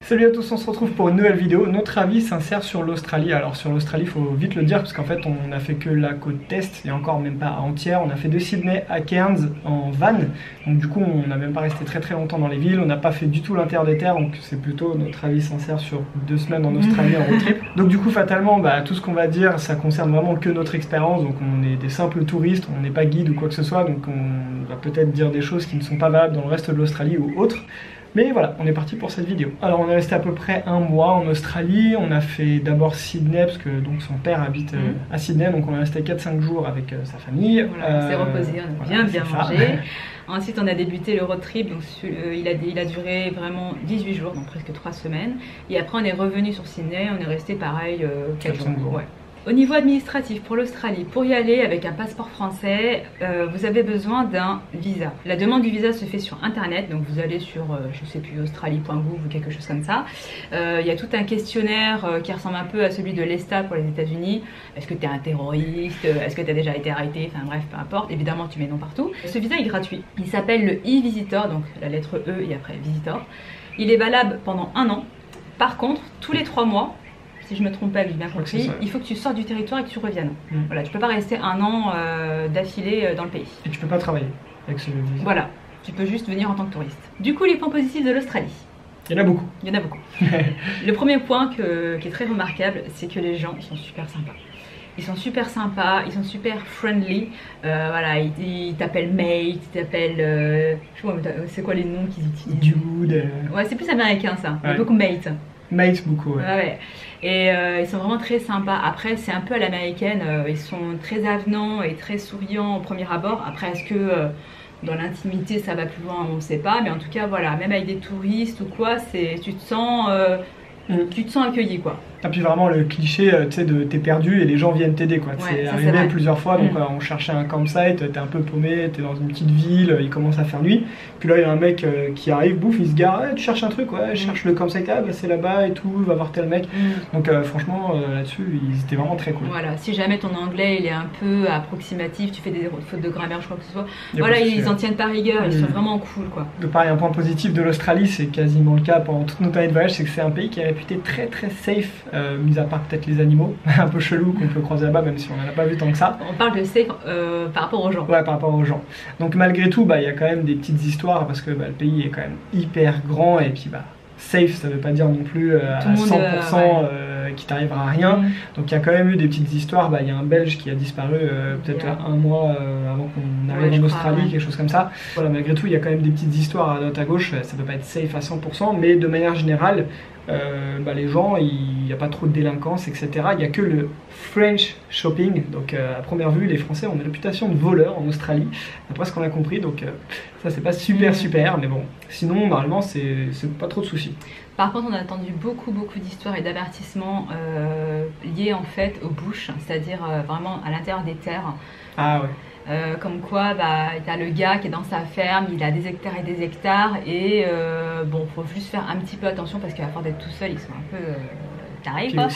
Salut à tous, on se retrouve pour une nouvelle vidéo. Notre avis s'insère sur l'Australie. Alors sur l'Australie, il faut vite le dire parce qu'en fait on a fait que la côte est et encore même pas entière. On a fait de Sydney à Cairns en van. Donc du coup on n'a même pas resté très longtemps dans les villes. On n'a pas fait du tout l'intérieur des terres. Donc c'est plutôt notre avis s'insère sur 2 semaines en Australie en road trip. Donc du coup fatalement tout ce qu'on va dire ça concerne vraiment que notre expérience. Donc on est des simples touristes, on n'est pas guide ou quoi que ce soit. Donc on va peut-être dire des choses qui ne sont pas valables dans le reste de l'Australie ou autre. Mais voilà, on est parti pour cette vidéo. Alors on est resté à peu près 1 mois en Australie. On a fait d'abord Sydney, parce que donc, son père habite à Sydney. Donc on est resté 4-5 jours avec sa famille. Voilà, on s'est reposé, on a bien mangé. Ensuite on a débuté le road trip, donc il a duré vraiment 18 jours, donc presque 3 semaines. Et après on est revenu sur Sydney, on est resté pareil 4 jours. Ouais. Au niveau administratif, pour l'Australie, pour y aller avec un passeport français, vous avez besoin d'un visa. La demande du visa se fait sur internet, donc vous allez sur, je sais plus, australie.gouv ou quelque chose comme ça. Il y a tout un questionnaire qui ressemble un peu à celui de l'ESTA pour les États-Unis. Est-ce que tu es un terroriste? Est-ce que tu as déjà été arrêté? Enfin bref, peu importe. Évidemment, tu mets non partout. Ce visa est gratuit. Il s'appelle le e-Visitor, donc la lettre E et après Visitor. Il est valable pendant 1 an. Par contre, tous les 3 mois, si je me trompe pas, j'ai bien compris, il faut que tu sortes du territoire et que tu reviennes. Voilà, tu peux pas rester 1 an d'affilée dans le pays. Et tu peux pas travailler avec ce visa. Voilà, tu peux juste venir en tant que touriste. Du coup, les points positifs de l'Australie. Il y en a beaucoup. Il y en a beaucoup. Le premier point qui est très remarquable, c'est que les gens sont super sympas. Ils sont super sympas, ils sont super friendly. Voilà, ils t'appellent mate, ils t'appellent. Je sais pas, c'est quoi les noms qu'ils utilisent? Dude. Ouais, c'est plus américain ça. Il y a beaucoup mate. Mate beaucoup, ouais. Et ils sont vraiment très sympas. Après, c'est un peu à l'américaine. Ils sont très avenants et très souriants au premier abord. Après, est-ce que dans l'intimité ça va plus loin? On ne sait pas. Mais en tout cas, voilà, même avec des touristes ou quoi, tu te sens accueilli, quoi. Et puis vraiment le cliché, tu sais, de t'es perdu et les gens viennent t'aider, quoi. C'est arrivé plusieurs fois, donc on cherchait un campsite, t'es un peu paumé, t'es dans une petite ville, il commence à faire nuit. Puis là il y a un mec qui arrive, bouffe, il se gare, tu cherches un truc, ouais, je cherche le campsite, ah bah c'est là-bas et tout, va voir tel mec. Donc franchement là-dessus ils étaient vraiment très cool. Voilà, si jamais ton anglais il est un peu approximatif, tu fais des fautes de grammaire, je crois que ce soit, voilà, ils en tiennent pas rigueur, ils sont vraiment cool, quoi. Donc pareil, un point positif de l'Australie, c'est quasiment le cas pendant toute notre année de voyage, c'est que c'est un pays qui est réputé très safe, mis à part peut-être les animaux un peu chelous qu'on peut croiser là-bas, même si on n'en a pas vu tant que ça. On parle de safe par rapport aux gens. Ouais, par rapport aux gens. Donc malgré tout, il y a quand même des petites histoires parce que le pays est quand même hyper grand et puis safe, ça veut pas dire non plus à 100% qu'il t'arrivera rien. Donc il y a quand même eu des petites histoires. Il y a un Belge qui a disparu peut-être 1 mois avant qu'on arrive en Australie, quelque chose comme ça. Voilà, malgré tout, il y a quand même des petites histoires à droite à gauche. Ça peut pas être safe à 100%, mais de manière générale, les gens, il n'y a pas trop de délinquance, etc. Il n'y a que le French shopping. Donc à première vue, les Français ont une réputation de voleurs en Australie, d'après ce qu'on a compris. Donc ça, c'est pas super, mais bon. Sinon, normalement, c'est pas trop de soucis. Par contre, on a entendu beaucoup d'histoires et d'avertissements liés en fait aux bush, c'est-à-dire vraiment à l'intérieur des terres. Ah ouais. Comme quoi, t'as le gars qui est dans sa ferme, il a des hectares et des hectares, et bon, faut juste faire un petit peu attention parce qu'à force d'être tout seul, ils sont un peu tarés, quoi.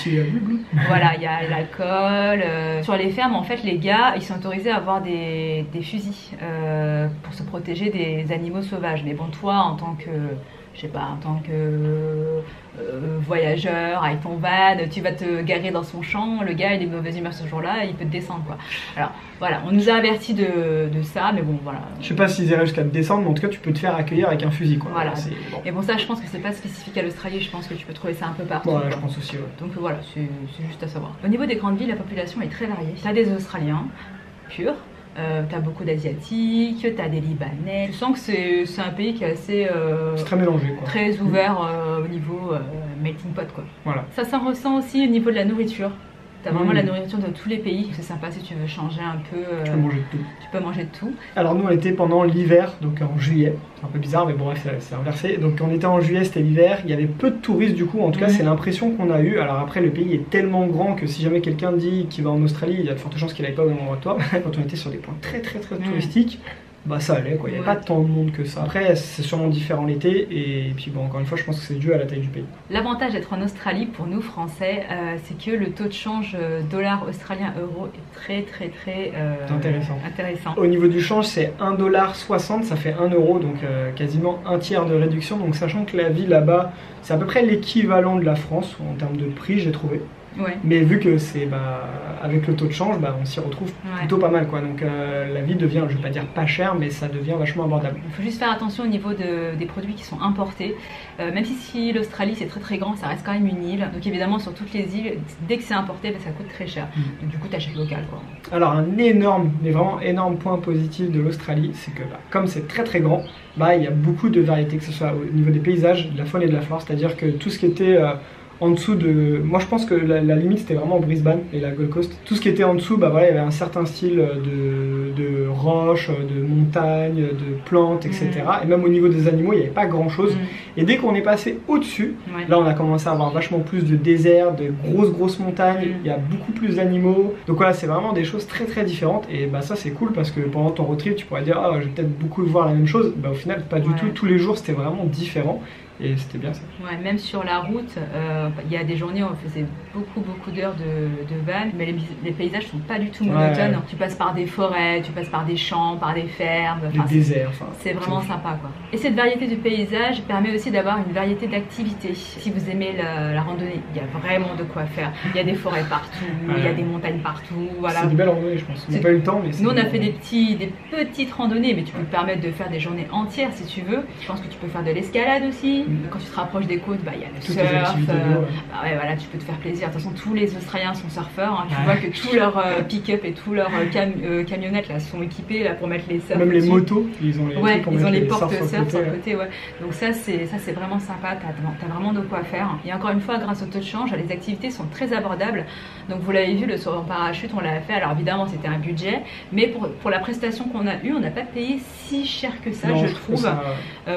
Voilà, il y a l'alcool. Sur les fermes, en fait, les gars, ils sont autorisés à avoir des fusils pour se protéger des animaux sauvages. Mais bon, toi, en tant que, je sais pas, en tant que voyageur avec ton van, tu vas te garer dans son champ, le gars il est de mauvaise humeur ce jour-là, il peut te descendre, quoi. Alors voilà, on nous a avertis de ça, mais bon voilà. Je sais pas s'ils iraient jusqu'à te descendre, mais en tout cas tu peux te faire accueillir avec un fusil, quoi. Voilà. Bon. Et bon, ça je pense que c'est pas spécifique à l'Australie, je pense que tu peux trouver ça un peu partout. Ouais, je pense aussi, ouais. Donc voilà, c'est juste à savoir. Au niveau des grandes villes, la population est très variée. T'as des Australiens purs. T'as beaucoup d'Asiatiques, t'as des Libanais. Tu sens que c'est un pays qui est assez c'est très mélangé, quoi. Très ouvert au niveau melting pot, quoi. Voilà. Ça s'en ressent aussi au niveau de la nourriture. T'as vraiment la nourriture de tous les pays. C'est sympa si tu veux changer un peu. Tu peux manger de tout. Tu peux manger de tout. Alors nous on était pendant l'hiver, donc en juillet. C'est un peu bizarre, mais bon bref, c'est inversé. Donc on était en juillet, c'était l'hiver. Il y avait peu de touristes du coup. En tout cas, c'est l'impression qu'on a eue. Alors après, le pays est tellement grand que si jamais quelqu'un dit qu'il va en Australie, il y a de fortes chances qu'il n'aille pas au même endroit que toi. Quand on était sur des points très touristiques, bah ça allait quoi, il n'y avait pas tant de monde que ça. Après c'est sûrement différent l'été et puis bon encore une fois je pense que c'est dû à la taille du pays. L'avantage d'être en Australie pour nous Français, c'est que le taux de change dollar australien euro est très intéressant. Au niveau du change c'est 1,60$, ça fait 1 euro donc quasiment un tiers de réduction, donc sachant que la vie là-bas c'est à peu près l'équivalent de la France en termes de prix j'ai trouvé. Ouais. Mais vu que c'est avec le taux de change, on s'y retrouve plutôt pas mal quoi. Donc la vie devient, je vais pas dire pas chère, mais ça devient vachement abordable. Il faut juste faire attention au niveau des produits qui sont importés. Même si l'Australie c'est très grand, ça reste quand même une île. Donc évidemment sur toutes les îles, dès que c'est importé, ça coûte très cher. Donc du coup t'achètes local quoi. Alors un énorme, mais vraiment énorme point positif de l'Australie, c'est que comme c'est très grand, il y a beaucoup de variétés, que ce soit au niveau des paysages, de la faune et de la flore. C'est-à-dire que tout ce qui était en dessous de... Moi je pense que la limite c'était vraiment Brisbane et la Gold Coast. Tout ce qui était en dessous, il y avait un certain style de roches, de montagnes, de plantes, etc. Et même au niveau des animaux, il n'y avait pas grand chose. Et dès qu'on est passé au-dessus, là on a commencé à avoir vachement plus de déserts, de grosses montagnes, il y a beaucoup plus d'animaux. Donc voilà, c'est vraiment des choses très différentes. Et ça c'est cool parce que pendant ton road trip, tu pourrais dire, je vais peut-être beaucoup voir la même chose. Au final, pas du tout. Tous les jours c'était vraiment différent. Et c'était bien ça. Ouais, même sur la route, il y a des journées où on faisait beaucoup d'heures de van, mais les paysages sont pas du tout monotones. Tu passes par des forêts, tu passes par des champs, par des fermes. Des déserts. C'est vraiment sympa quoi. Et cette variété du paysage permet aussi d'avoir une variété d'activités. Si vous aimez la randonnée, il y a vraiment de quoi faire. Il y a des forêts partout, il y a des montagnes partout. Voilà. C'est des belles randonnées je pense. On n'a pas eu le temps, mais nous on a fait des petites randonnées, mais tu peux te permettre de faire des journées entières si tu veux. Je pense que tu peux faire de l'escalade aussi. Quand tu te rapproches des côtes, il y a le surf. Voilà, tu peux te faire plaisir. De toute façon, tous les Australiens sont surfeurs. Tu vois que tous leurs pick-up et tous leurs camionnettes là, sont équipés là, pour mettre les surfs. Même les motos, ils ont les portes surf sur le côté. Donc ça c'est vraiment sympa. T'as vraiment de quoi faire. Et encore une fois, grâce au taux de change, les activités sont très abordables. Donc vous l'avez vu, le saut en parachute, on l'a fait. Alors évidemment, c'était un budget, mais pour la prestation qu'on a eue, on n'a pas payé si cher que ça, je trouve.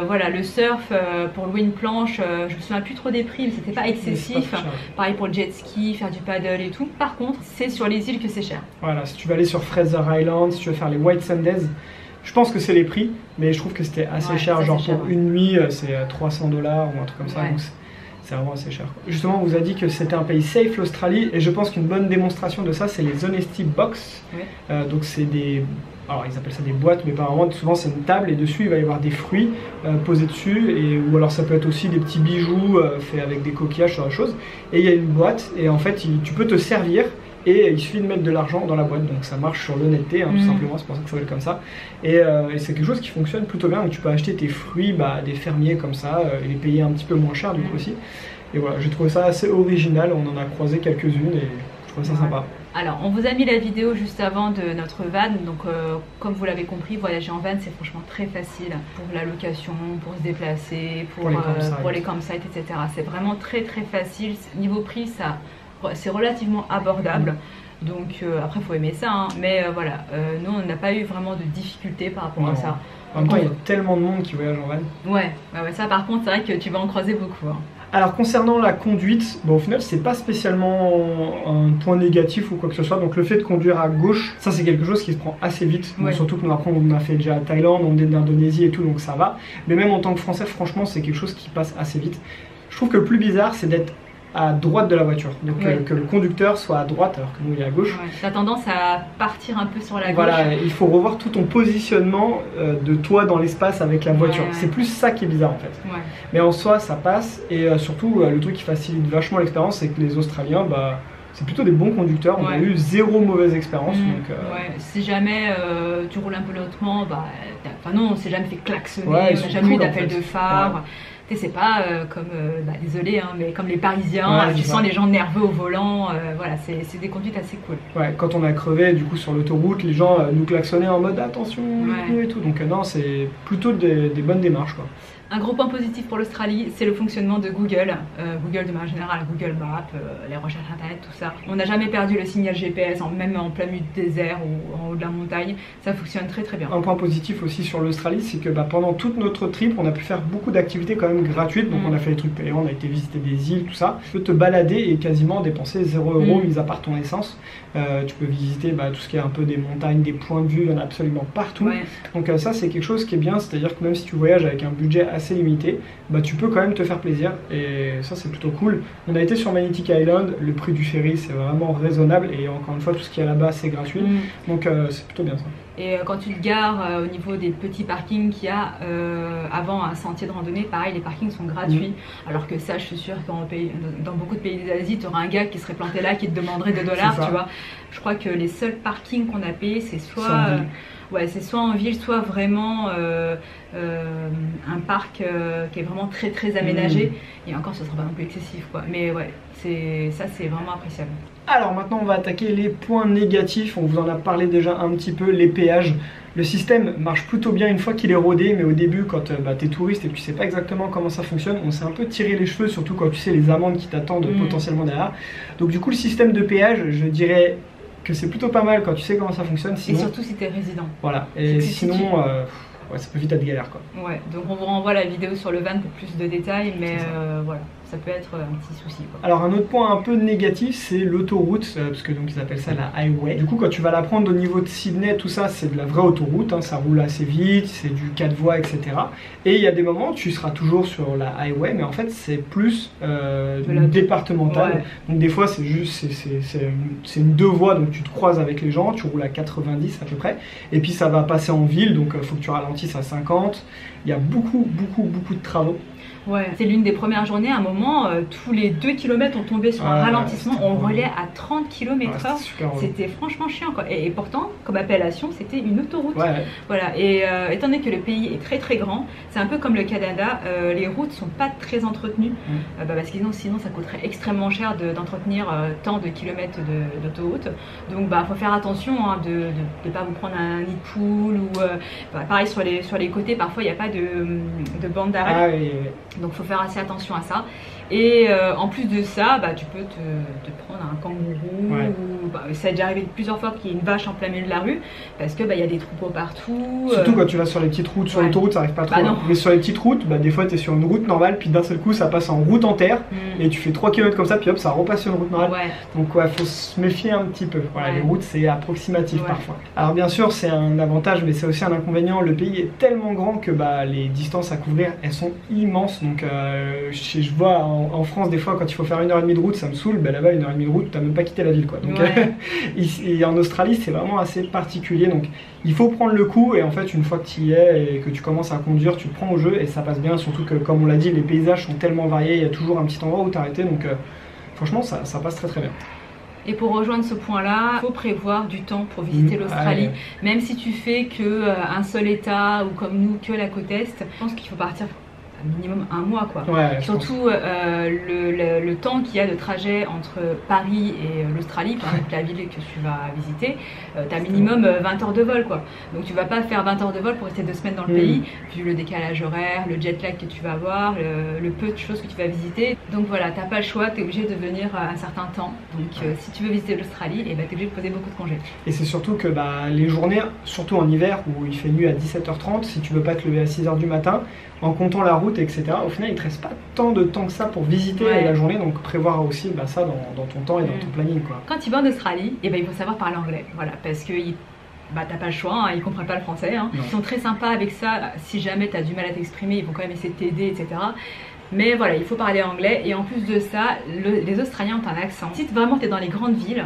Voilà, le surf pour louer une planche. Je me souviens plus trop des prix, mais c'était pas excessif. Pareil pour le jet ski, faire du paddle et tout. Par contre, c'est sur les îles que c'est cher. Voilà, si tu veux aller sur Fraser Island, si tu veux faire les White Sands, je pense que c'est les prix, mais je trouve que c'était assez cher. Genre pour une nuit, c'est 300$ ou un truc comme ça. Donc c'est vraiment assez cher. Justement, on vous a dit que c'était un pays safe, l'Australie, et je pense qu'une bonne démonstration de ça, c'est les Honesty Box. Donc c'est des... Alors ils appellent ça des boîtes, mais apparemment souvent c'est une table et dessus il va y avoir des fruits posés dessus, ou alors ça peut être aussi des petits bijoux faits avec des coquillages, sur la chose. Et il y a une boîte et en fait tu peux te servir et il suffit de mettre de l'argent dans la boîte, donc ça marche sur l'honnêteté tout simplement, c'est pour ça que ça s'appelle comme ça. Et c'est quelque chose qui fonctionne plutôt bien, donc tu peux acheter tes fruits des fermiers comme ça et les payer un petit peu moins cher du coup aussi. Et voilà, j'ai trouvé ça assez original, on en a croisé quelques-unes et je trouve ça sympa. Alors, on vous a mis la vidéo juste avant de notre van, donc comme vous l'avez compris, voyager en van c'est franchement très facile pour la location, pour se déplacer, pour les campsites, etc. C'est vraiment très facile. Niveau prix, c'est relativement abordable. Donc après, il faut aimer ça, mais voilà, nous on n'a pas eu vraiment de difficultés par rapport à ça. En même temps, il y a tellement de monde qui voyage en van. Ouais, ça par contre, c'est vrai que tu vas en croiser beaucoup. Alors concernant la conduite, au final c'est pas spécialement un point négatif ou quoi que ce soit, donc le fait de conduire à gauche, ça c'est quelque chose qui se prend assez vite, donc, surtout que nous après on a fait déjà la Thaïlande, on est d'Indonésie et tout, donc ça va, mais même en tant que Français franchement c'est quelque chose qui passe assez vite. Je trouve que le plus bizarre c'est d'être à droite de la voiture, donc que le conducteur soit à droite alors que nous il est à gauche. T'as tendance à partir un peu sur la gauche. Voilà, il faut revoir tout ton positionnement de toi dans l'espace avec la voiture. C'est plus ça qui est bizarre en fait. Mais en soi ça passe, et surtout le truc qui facilite vachement l'expérience, c'est que les Australiens, c'est plutôt des bons conducteurs, on a eu zéro mauvaise expérience. Donc, si jamais tu roules un peu lentement, non, on s'est jamais fait klaxonner, on n'a jamais eu d'appel de phare. C'est pas comme, désolé, mais comme les Parisiens, tu sens les gens nerveux au volant, voilà, c'est des conduites assez cool. Ouais, quand on a crevé du coup sur l'autoroute, les gens nous klaxonnaient en mode attention et tout, donc non, c'est plutôt des bonnes démarches quoi. Un gros point positif pour l'Australie, c'est le fonctionnement de Google. Google de manière générale, Google Maps, les recherches internet, tout ça. On n'a jamais perdu le signal GPS, même en plein milieu du désert ou en haut de la montagne. Ça fonctionne très très bien. Un point positif aussi sur l'Australie, c'est que pendant toute notre trip, on a pu faire beaucoup d'activités quand même gratuites. Donc on a fait des trucs payants, on a été visiter des îles, tout ça. Tu peux te balader et quasiment dépenser 0 €, mis à part ton essence. Tu peux visiter tout ce qui est un peu des montagnes, des points de vue, il y en a absolument partout. Ouais. Donc ça c'est quelque chose qui est bien, c'est-à-dire que même si tu voyages avec un budget assez limité, tu peux quand même te faire plaisir et ça c'est plutôt cool. On a été sur Magnetic Island, le prix du ferry c'est vraiment raisonnable et encore une fois tout ce qu'il y a là-bas c'est gratuit, donc c'est plutôt bien ça. Et quand tu te gares au niveau des petits parkings qu'il y a avant un sentier de randonnée, pareil, les parkings sont gratuits. Alors que ça, je suis sûre que dans beaucoup de pays d'Asie, tu auras un gars qui serait planté là qui te demanderait $2, tu vois. Je crois que les seuls parkings qu'on a payés, c'est soit c'est soit en ville, soit vraiment un parc qui est vraiment très très aménagé. Et encore, ce sera pas non plus excessif, quoi. Mais ouais, ça c'est vraiment appréciable. Alors maintenant on va attaquer les points négatifs, on vous en a parlé déjà un petit peu, les péages. Le système marche plutôt bien une fois qu'il est rodé, mais au début quand tu es touriste et que tu sais pas exactement comment ça fonctionne, on s'est un peu tiré les cheveux, surtout quand tu sais les amendes qui t'attendent potentiellement derrière. Donc du coup le système de péage, je dirais que c'est plutôt pas mal quand tu sais comment ça fonctionne. Sinon, et surtout si tu es résident. Voilà, et sinon ça peut vite être galère quoi. Ouais, donc on vous renvoie la vidéo sur le van pour plus de détails, mais voilà, ça peut être un petit souci, quoi. Alors un autre point un peu négatif, c'est l'autoroute, parce que donc ils appellent ça la highway. Du coup quand tu vas la prendre au niveau de Sydney, tout ça c'est de la vraie autoroute, ça roule assez vite, c'est du 4 voies, etc. Et il y a des moments où tu seras toujours sur la highway, mais en fait c'est plus départemental. Ouais. Donc des fois c'est juste, c'est une 2 voies, donc tu te croises avec les gens, tu roules à 90 à peu près, et puis ça va passer en ville, donc il faut que tu ralentisses à 50. Il y a beaucoup de travaux. Ouais, c'est l'une des premières journées, à un moment, tous les 2 km on tombait sur un ralentissement, on roulait à 30 km/h, c'était franchement chiant, quoi. Et pourtant, comme appellation, c'était une autoroute. Ouais. Voilà. Et étant donné que le pays est très très grand, c'est un peu comme le Canada, les routes sont pas très entretenues, parce que sinon ça coûterait extrêmement cher d'entretenir tant de kilomètres d'autoroute. Donc faut faire attention de ne pas vous prendre un nid de poule, ou pareil sur les côtés, parfois il n'y a pas de bande d'arrêt. Donc il faut faire assez attention à ça. Et en plus de ça, tu peux te prendre un kangourou. Ou, ça a déjà arrivé plusieurs fois qu'il y ait une vache en plein milieu de la rue, parce que y a des troupeaux partout. Surtout quand tu vas sur les petites routes. Sur l'autoroute, ça arrive pas trop. Mais sur les petites routes, des fois tu es sur une route normale, puis d'un seul coup ça passe en route en terre, et tu fais 3 km comme ça, puis hop, ça repasse sur une route normale. Donc faut se méfier un petit peu. Voilà, les routes c'est approximatif parfois. Alors bien sûr, c'est un avantage, mais c'est aussi un inconvénient. Le pays est tellement grand que les distances à couvrir, elles sont immenses. Donc je vois en France des fois quand il faut faire 1h30 de route, ça me saoule. Là-bas 1h30 de route, t'as même pas quitté la ville, quoi. Donc et en Australie c'est vraiment assez particulier, donc il faut prendre le coup, et en fait une fois que tu y es et que tu commences à conduire, tu te prends au jeu et ça passe bien, surtout que comme on l'a dit, les paysages sont tellement variés, il y a toujours un petit endroit où t'arrêter, donc franchement ça passe très très bien. Et pour rejoindre ce point-là, il faut prévoir du temps pour visiter l'Australie. Même si tu fais qu'un seul état, ou comme nous, que la côte Est, je pense qu'il faut partir minimum 1 mois, quoi. Surtout le temps qu'il y a de trajet entre Paris et l'Australie, par exemple la ville que tu vas visiter, tu as minimum 20 heures de vol, quoi. Donc tu vas pas faire 20 heures de vol pour rester 2 semaines dans le pays, vu le décalage horaire, le jet lag que tu vas avoir, le peu de choses que tu vas visiter. Donc voilà, t'as pas le choix, tu es obligé de venir un certain temps. Donc si tu veux visiter l'Australie, tu es obligé de poser beaucoup de congés. Et c'est surtout que les journées, surtout en hiver où il fait nuit à 17h30, si tu veux pas te lever à 6h du matin, en comptant la route, etc. Au final, il te reste pas tant de temps que ça pour visiter la journée, donc prévoir aussi ça dans ton temps et dans ton planning, quoi. Quand tu vas en Australie, il faut savoir parler anglais, voilà, parce que t'as pas le choix, ils comprennent pas le français. Ils sont très sympas avec ça. Si jamais tu as du mal à t'exprimer, ils vont quand même essayer de t'aider, etc. Mais voilà, il faut parler anglais, et en plus de ça, les Australiens ont un accent. Si vraiment tu es dans les grandes villes,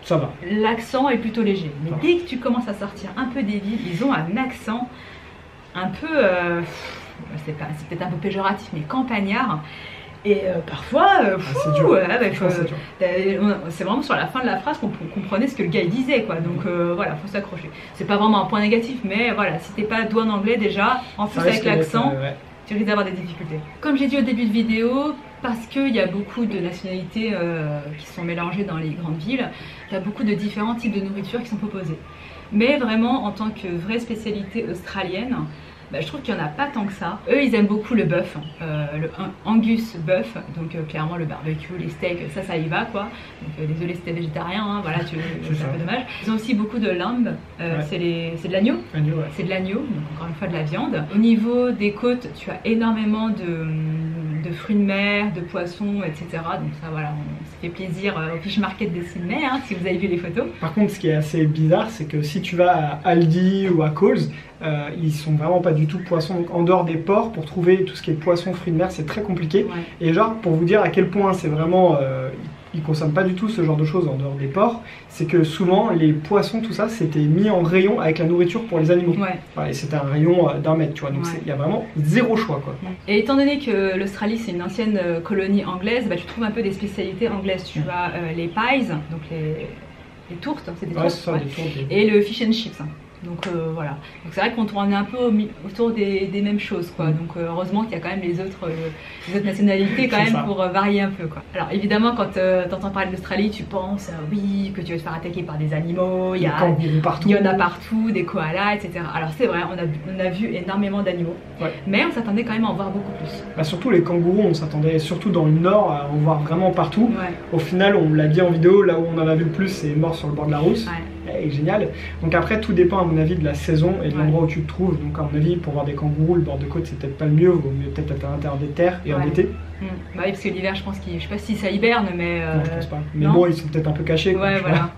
ça va. L'accent est plutôt léger. Mais dès que tu commences à sortir un peu des villes, ils ont un accent un peu... c'est peut-être un peu péjoratif, mais campagnard, et parfois c'est vraiment sur la fin de la phrase qu'on comprenait ce que le gars disait, quoi. Donc voilà, faut s'accrocher. C'est pas vraiment un point négatif, mais voilà, si t'es pas doué en anglais déjà, en plus avec l'accent, tu risques d'avoir des difficultés. Comme j'ai dit au début de vidéo, parce qu'il y a beaucoup de nationalités qui sont mélangées dans les grandes villes, il y a beaucoup de différents types de nourriture qui sont proposés. Mais vraiment, en tant que vraie spécialité australienne, je trouve qu'il n'y en a pas tant que ça. Eux, ils aiment beaucoup le bœuf, le Angus bœuf, donc clairement le barbecue, les steaks, ça y va quoi. Donc désolé si t'es végétarien, hein, voilà, c'est un peu dommage. Ils ont aussi beaucoup de lamb, c'est de l'agneau, c'est de l'agneau, donc encore une fois de la viande. Au niveau des côtes, tu as énormément de fruits de mer, de poissons, etc. Donc ça voilà, on se fait plaisir au fish market de Sydney, hein, si vous avez vu les photos. Par contre, ce qui est assez bizarre, c'est que si tu vas à Aldi ou à Coles, ils sont vraiment pas du tout poissons. Donc en dehors des ports, pour trouver tout ce qui est poisson, fruits de mer, c'est très compliqué. Et genre, pour vous dire à quel point c'est vraiment... ils consomment pas du tout ce genre de choses en dehors des ports, c'est que souvent les poissons, tout ça, c'était mis en rayon avec la nourriture pour les animaux. Voilà, et c'était un rayon d'1 mètre, tu vois, donc il y a vraiment zéro choix, quoi. Et étant donné que l'Australie c'est une ancienne colonie anglaise, tu trouves un peu des spécialités anglaises. Tu as les pies, donc les tourtes, c'est des tourtes, des tourtes, et le fish and chips. Donc voilà, donc c'est vrai qu'on tourne un peu autour des mêmes choses quoi. Donc heureusement qu'il y a quand même les autres nationalités quand même pour varier un peu quoi. Alors évidemment quand t'entends parler de l'Australie, tu penses oui que tu vas te faire attaquer par des animaux, il y en a partout, des koalas, etc. Alors c'est vrai, on a vu énormément d'animaux, mais on s'attendait quand même à en voir beaucoup plus. Surtout les kangourous, on s'attendait surtout dans le nord à en voir vraiment partout. Au final, on l'a dit en vidéo, là où on en a vu le plus, c'est mort sur le bord de la Rousse. Génial. Donc après, tout dépend à mon avis de la saison et de l'endroit où tu te trouves. Donc à mon avis, pour voir des kangourous, le bord de côte c'est peut-être pas le mieux, vaut mieux peut-être être à l'intérieur des terres et en été. Bah oui, parce que l'hiver, je pense je sais pas si ça hiberne, mais non, je pense pas. Mais bon, ils sont peut-être un peu cachés. Quoi, voilà.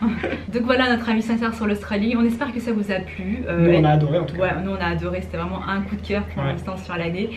Donc voilà notre avis sincère sur l'Australie. On espère que ça vous a plu. Nous, on a adoré en tout cas. Nous, on a adoré. C'était vraiment un coup de cœur pour l'instant sur l'année.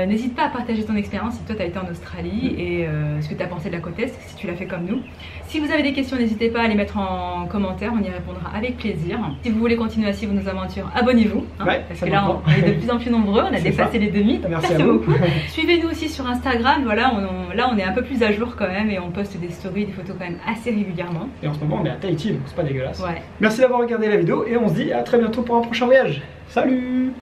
N'hésite pas à partager ton expérience si toi, tu as été en Australie et ce que tu as pensé de la côte Est, si tu l'as fait comme nous. Si vous avez des questions, n'hésitez pas à les mettre en commentaire. On y répondra avec plaisir. Si vous voulez continuer à suivre nos aventures, abonnez-vous. Parce que là, on est de plus en plus nombreux. On a dépassé les 2000. Merci beaucoup. Suivez-nous aussi sur Instagram. Voilà, là on est un peu plus à jour quand même et on poste des stories, des photos quand même assez régulièrement. Et en ce moment on est à Tahiti, donc c'est pas dégueulasse. Merci d'avoir regardé la vidéo et on se dit à très bientôt pour un prochain voyage. Salut!